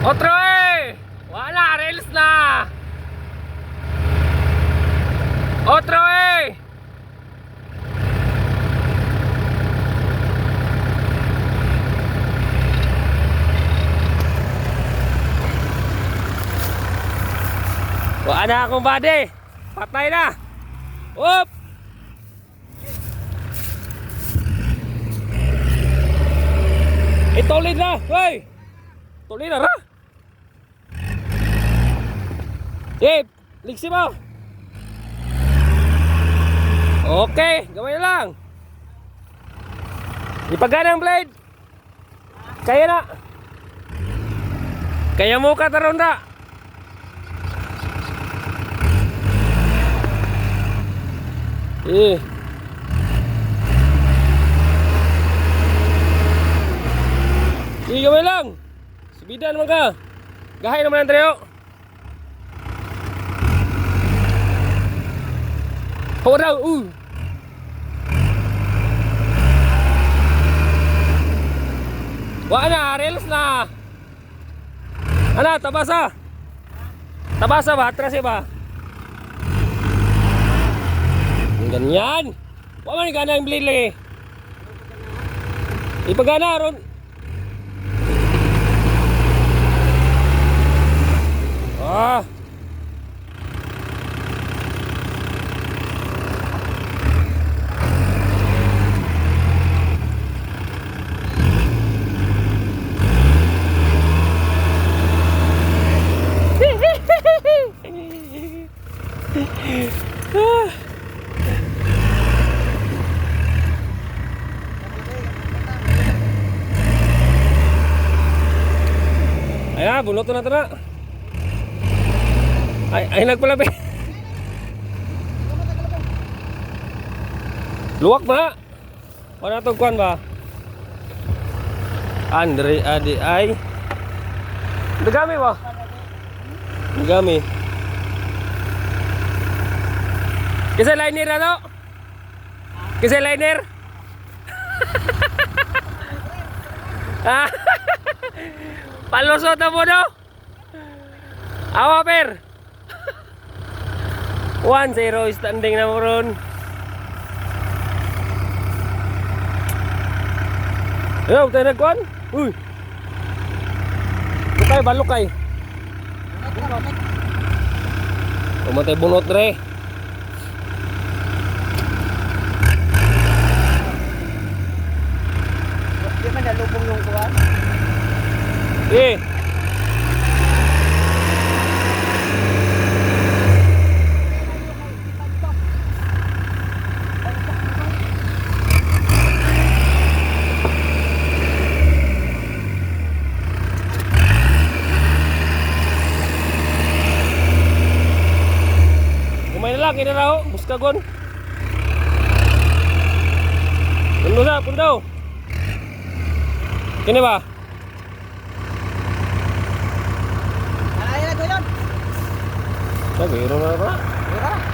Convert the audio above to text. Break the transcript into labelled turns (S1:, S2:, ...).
S1: Otro eh! Wala, rails na! Otro eh! Wala na akong body. Patay na. Up! Itulid na. Hoy! Tulid na ra. Dip, liksi mo. Okay, gawin lang. Ipagana ang blade. Kaya na. Kaya mo ka taron na. Gawin lang. Subidan mo ka. Gahay naman ang Andreo. Hawa daw. Wala na, rails na. Ano, tabasa. Tabasa ba? Atras ba? Ganyan. Wala man gana ang blade lagi. Ipagana ron. Ah. Ayan, buloto na ito na. Ay nagpalabi. Luwak na. Wala itong kuhan ba? Andre Adi ay Dagami ba? Dagami. Kisay liner ano? Kisay liner? Palusot na mo no? Awa per 1-0 standing na mo ron. Ayaw tayo nagkuhan. Uy Lukay ba lukay? Umatay bunot re.
S2: Di man nalubong yung kuhan?
S1: Kumain na lang, kinaraho, buskagon. Pundo na, pundo. Kini ba?
S2: Ay, na ko yun.
S1: Sabi, iro na ba?
S2: Mira.